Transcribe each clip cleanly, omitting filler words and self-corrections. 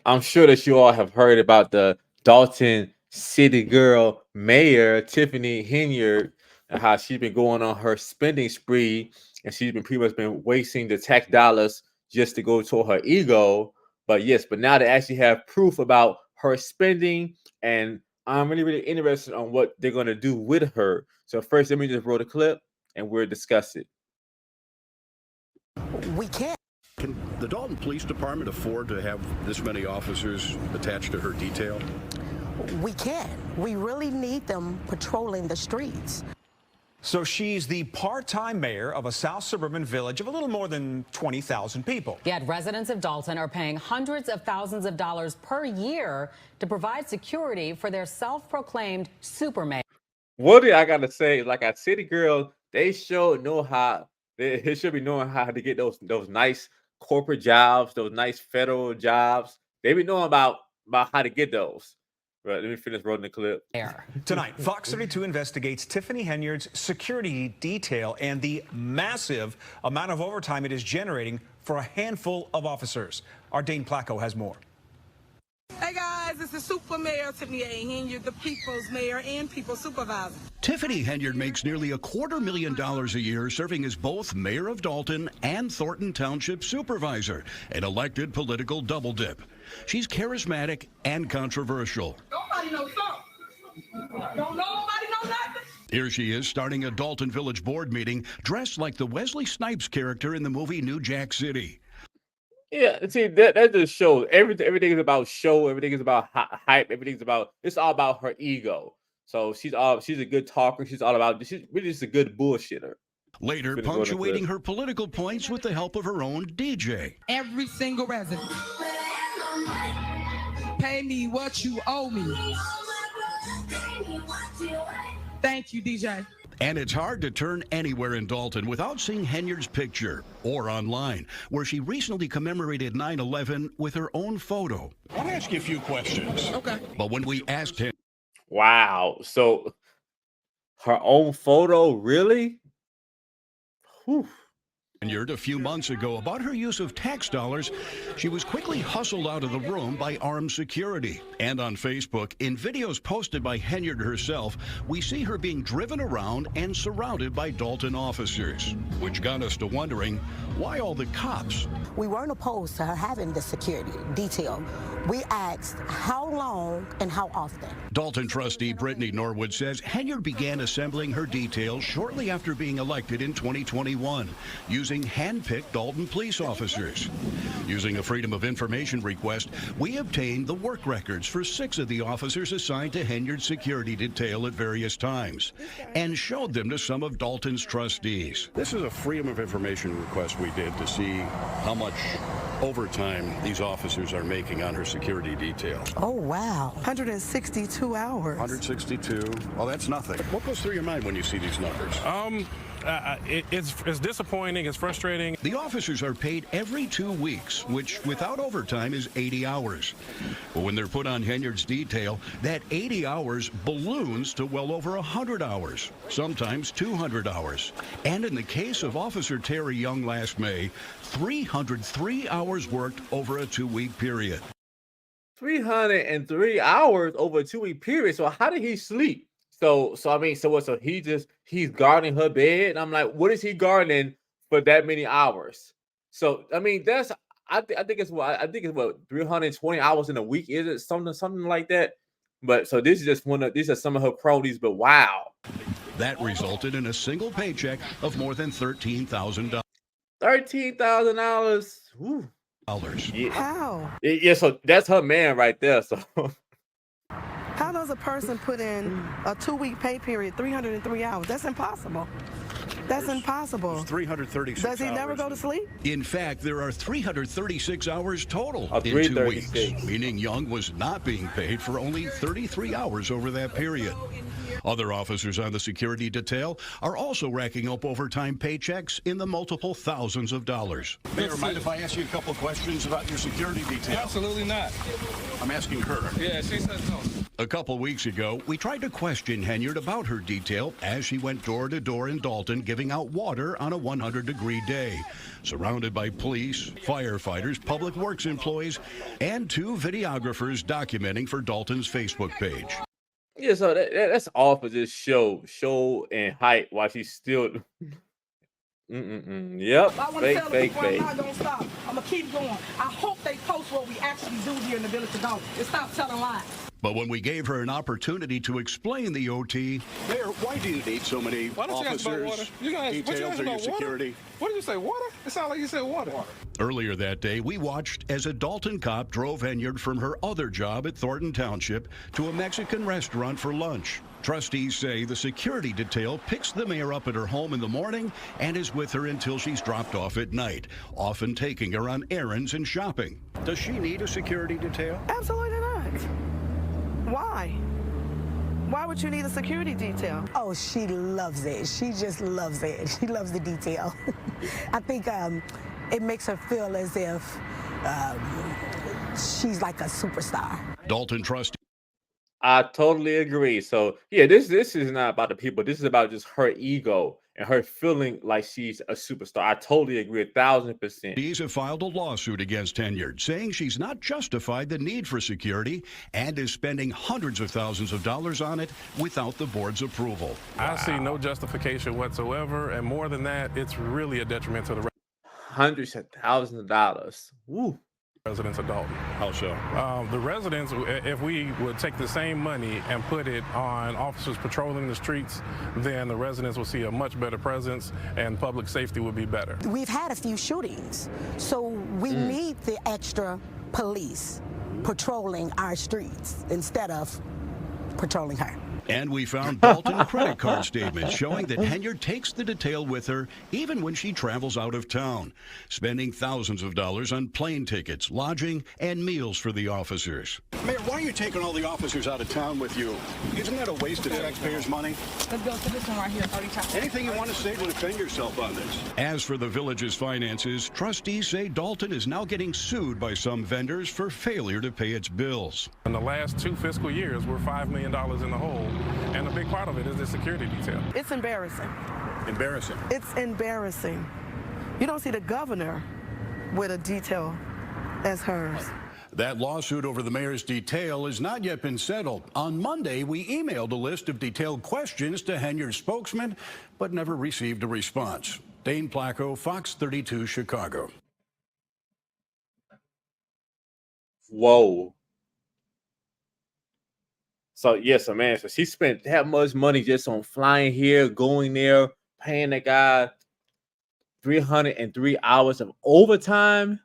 I'm sure that you all have heard about the Dalton City girl mayor, Tiffany Henyard, and how she's been going on her spending spree, and she's been pretty much been wasting the tax dollars just to go to her ego. But yes, but now they actually have proof about her spending, and I'm really, really interested on what they're gonna do with her. So first, let me just roll the clip, and we'll discuss it. We can't. Can the Dalton Police Department afford to have this many officers attached to her detail? We can. We really need them patrolling the streets. So she's the part-time mayor of a South suburban village of a little more than 20,000 people. Yet residents of Dalton are paying hundreds of thousands of dollars per year to provide security for their self-proclaimed super mayor. What do I gotta say? Like a city girl, they should know how. They should be knowing how to get those nice corporate jobs, those nice federal jobs. They be knowing about how to get those. Right, let me finish rolling the clip. Tonight, Fox 32 investigates Tiffany Henyard's security detail and the massive amount of overtime it is generating for a handful of officers. Our Dane Placco has more. Hey guys, this is Super Mayor Tiffany A. Henyard, the People's Mayor and People's Supervisor. Tiffany Henyard makes nearly $250,000 a year serving as both mayor of Dalton and Thornton Township supervisor, an elected political double dip. She's charismatic and controversial. Nobody knows something. Don't nobody know nothing. Here she is starting a Dalton Village board meeting dressed like the Wesley Snipes character in the movie New Jack City. Yeah, see that just shows everything. Everything is about show. Everything is about hype. Everything's about. It's all about her ego. So she's a good talker. She's all about. She's really just a good bullshitter. Later, punctuating her political points with the help of her own DJ. Every single resident. Pay me what you owe me. Thank you, DJ. And it's hard to turn anywhere in Dalton without seeing Henyard's picture or online, where she recently commemorated 9/11 with her own photo. I want to ask you a few questions. Okay. But when we asked him, wow, so her own photo, really? Whew. Henyard a few months ago about her use of tax dollars, she was quickly hustled out of the room by armed security. And on Facebook, in videos posted by Henyard herself, we see her being driven around and surrounded by Dalton officers, which got us to wondering, why all the cops? We weren't opposed to her having the security detail. We asked how long and how often. Dalton trustee Brittany Norwood says Henyard began assembling her detail shortly after being elected in 2021, using hand-picked Dalton police officers. Using a Freedom of Information request, we obtained the work records for 6 of the officers assigned to Henyard's security detail at various times, and showed them to some of Dalton's trustees. This is a Freedom of Information request we did to see how much overtime these officers are making on her security detail. Oh, wow. 162 hours. 162. Well, that's nothing. What goes through your mind when you see these numbers? It's disappointing. It's frustrating. The officers are paid every 2 weeks, which without overtime is 80 hours. But when they're put on Henyard's detail, that 80 hours balloons to well over 100 hours, sometimes 200 hours. And in the case of Officer Terry Young last May, 303 hours worked over a 2-week period. 303 hours over a 2-week period. So how did he sleep? So I mean, so what? So he's guarding her bed. And I'm like, what is he guarding for that many hours? So I mean, I think it's what 320 hours in a week. Is it something like that? But so this is just these are some of her cronies. But wow, that resulted in a single paycheck of more than $13,000. $13,000. Yeah. How? Yeah, so that's her man right there. So how does a person put in a 2-week pay period, 303 hours? That's impossible. That's impossible. 336 Does he never go to sleep? In fact, there are 336 hours total in 2 weeks, meaning Young was not being paid for only 33 hours over that period. Other officers on the security detail are also racking up overtime paychecks in the multiple thousands of dollars. Mayor, mind if I ask you a couple of questions about your security detail? Absolutely not. I'm asking her. Yeah, she says no. A couple weeks ago, we tried to question Henyard about her detail as she went door to door in Dalton giving out water on a 100-degree day, surrounded by police, firefighters, public works employees, and 2 videographers documenting for Dalton's Facebook page. Yeah, so that's all for this show and hype while she's still. Yep, I want to fake, tell the fake, people I'm fake. not going to stop. I'm going to keep going. I hope they post what we actually do here in the village of Dalton and stop telling lies. But when we gave her an opportunity to explain the OT, Mayor, why do you need so many Why don't you ask about water? officers, You guys, what you details, ask or your about water? security? What did you say, water? It sounded like you said water. earlier that day, we watched as a Dalton cop drove Henyard from her other job at Thornton Township to a Mexican restaurant for lunch. Trustees say the security detail picks the mayor up at her home in the morning and is with her until she's dropped off at night, often taking her on errands and shopping. Does she need a security detail? Absolutely not. Why? Why would you need a security detail? Oh, she loves it. She just loves it. She loves the detail. I think it makes her feel as if she's like a superstar. Dalton trustee. I totally agree. So yeah, this is not about the people. This is about just her ego and her feeling like she's a superstar. I totally agree 1,000%. These have filed a lawsuit against Henyard, saying she's not justified the need for security and is spending hundreds of thousands of dollars on it without the board's approval. I see no justification whatsoever, and more than that, it's really a detriment to the Hundreds of thousands of dollars. Woo. residents of Dalton. How so? The residents, if we would take the same money and put it on officers patrolling the streets, then the residents will see a much better presence and public safety would be better. We've had a few shootings, so we need the extra police patrolling our streets instead of patrolling her. And we found Dalton credit card statements showing that Henyard takes the detail with her even when she travels out of town, spending thousands of dollars on plane tickets, lodging, and meals for the officers. Mayor, why are you taking all the officers out of town with you? Isn't that a waste of taxpayers' money? Let's go to this one right here, 30 times. Anything you want to say to defend yourself on this? As for the village's finances, trustees say Dalton is now getting sued by some vendors for failure to pay its bills. In the last 2 fiscal years, we're $5 million in the hole, and a big part of it is the security detail. It's embarrassing. Embarrassing. It's embarrassing. You don't see the governor with a detail as hers. That lawsuit over the mayor's detail has not yet been settled. On Monday, we emailed a list of detailed questions to Henyard's spokesman, but never received a response. Dane Placco, Fox 32, Chicago. Whoa. So yes, man. So she spent that much money just on flying here, going there, paying the guy 303 hours of overtime,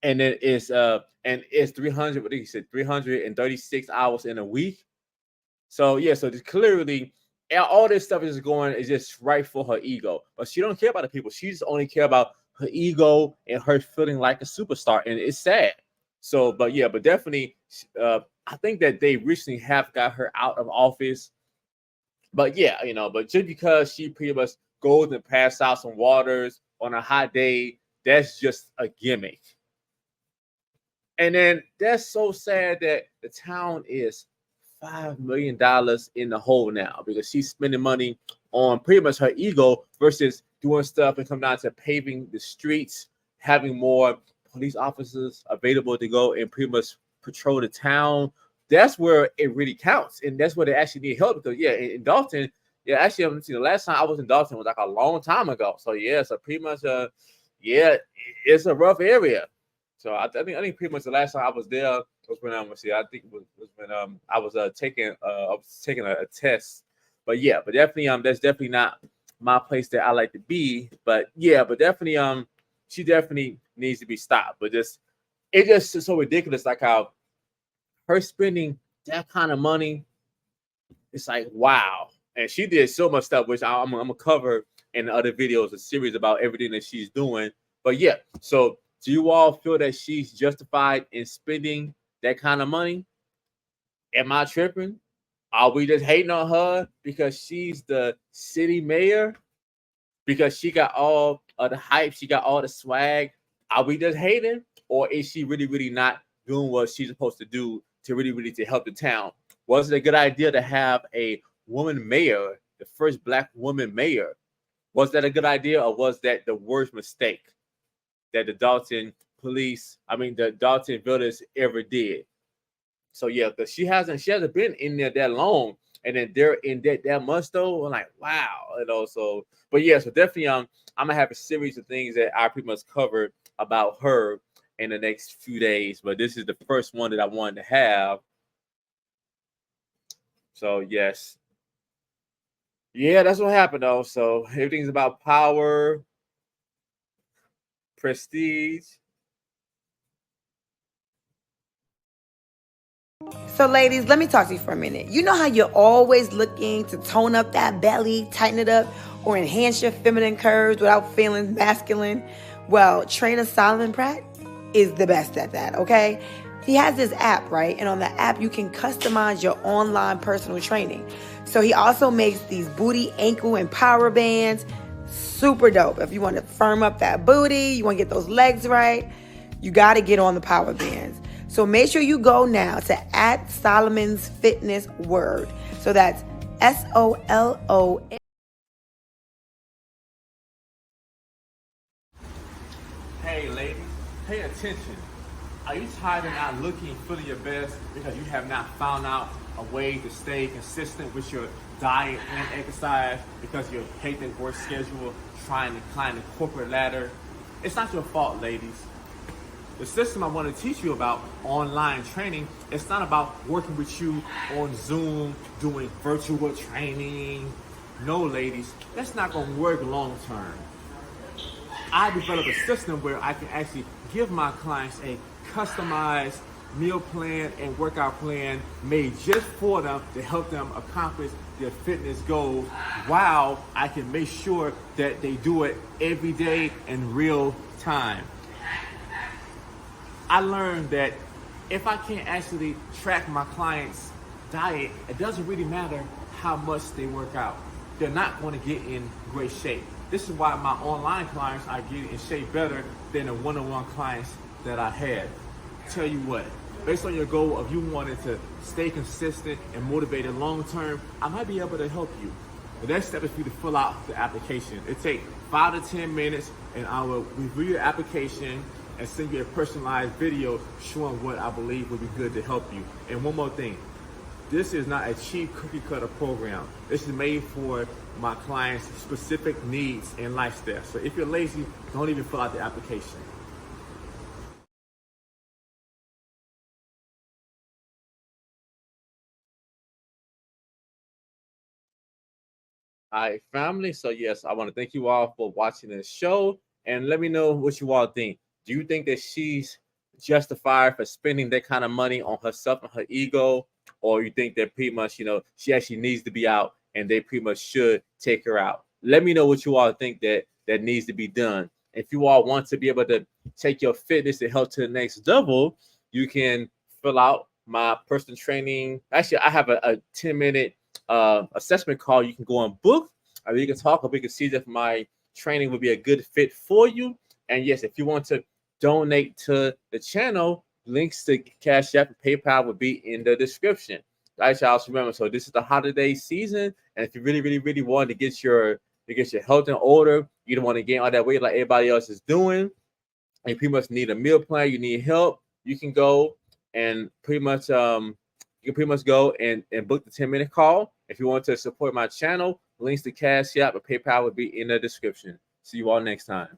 and then it's 300. What did he say? 336 hours in a week. So yeah, so just clearly, all this stuff is just right for her ego, but she don't care about the people. She just only care about her ego and her feeling like a superstar, and it's sad. So, but yeah, but definitely, I think that they recently have got her out of office. But yeah, but just because she pretty much goes and passes out some waters on a hot day, that's just a gimmick. And then that's so sad that the town is $5 million in the hole now because she's spending money on pretty much her ego versus doing stuff and come down to paving the streets, having more police officers available to go and pretty much patrol the town. That's where it really counts, and that's where they actually need help because in Dalton, actually, the last time I was in Dalton was like a long time ago. So so pretty much, it's a rough area. So I think pretty much the last time I was there was when I was when I was taking a test. But definitely that's definitely not my place that I like to be. But definitely she definitely needs to be stopped. But it's just so ridiculous, like how her spending that kind of money. It's like wow, and she did so much stuff, which I'm gonna cover in other videos, a series about everything that she's doing. But so do you all feel that she's justified in spending that kind of money? Am I tripping? Are we just hating on her because she's the city mayor? Because she got all of the hype, she got all the swag. Are we just hating? Or is she really, really not doing what she's supposed to do to really, really to help the town? Was it a good idea to have a woman mayor, the first black woman mayor? Was that a good idea, or was that the worst mistake that the Dalton village ever did? So yeah, because she hasn't been in there that long, and then they're in that much though. I'm like, wow, So, but yeah, so definitely, I'm gonna have a series of things that I pretty much covered about her in the next few days. But this is the first one that I wanted to have. So yes, yeah, that's what happened though. So everything's about power, prestige. So, ladies, let me talk to you for a minute. You know how you're always looking to tone up that belly, tighten it up, or enhance your feminine curves without feeling masculine? Well, trainer Solomon Pratt is the best at that, okay? He has this app, right? And on the app, you can customize your online personal training. So he also makes these booty, ankle, and power bands. Super dope. If you want to firm up that booty, you want to get those legs right, you got to get on the power bands. So make sure you go now to @Solomon's Fitness Word. So that's SOLON. Hey, ladies, pay attention. Are you tired of not looking and feeling your best because you have not found out a way to stay consistent with your diet and exercise because you hate the work schedule, trying to climb the corporate ladder? It's not your fault, ladies. The system I want to teach you about, online training, it's not about working with you on Zoom, doing virtual training. No, ladies, that's not going to work long term. I developed a system where I can actually give my clients a customized meal plan and workout plan made just for them to help them accomplish their fitness goals, while I can make sure that they do it every day in real time. I learned that if I can't actually track my clients' diet, it doesn't really matter how much they work out. They're not going to get in great shape. This is why my online clients are getting in shape better than the one-on-one clients that I had. Tell you what, based on your goal of you wanting to stay consistent and motivated long term, I might be able to help you. The next step is for you to fill out the application. It takes 5 to 10 minutes, and I will review your application and send you a personalized video showing what I believe would be good to help you. And one more thing, this is not a cheap cookie cutter program. This is made for my clients' specific needs and lifestyle. So if you're lazy, don't even fill out the application. All right, family. So yes, I want to thank you all for watching this show, and let me know what you all think. Do you think that she's justified for spending that kind of money on herself and her ego, or you think that pretty much, she actually needs to be out and they pretty much should take her out? Let me know what you all think that needs to be done. If you all want to be able to take your fitness and health to the next level, you can fill out my personal training. Actually, I have a 10-minute assessment call. You can go and book, or we can talk, or we can see if my training would be a good fit for you. And yes, if you want to donate to the channel, links to Cash App and PayPal will be in the description. All right, y'all. So remember, so this is the holiday season, and if you really, really, really want to get your health in order, you don't want to gain all that weight like everybody else is doing, and you pretty much need a meal plan, you need help, you can go and pretty much go and book the 10-minute call. If you want to support my channel, links to Cash App or PayPal will be in the description. See you all next time.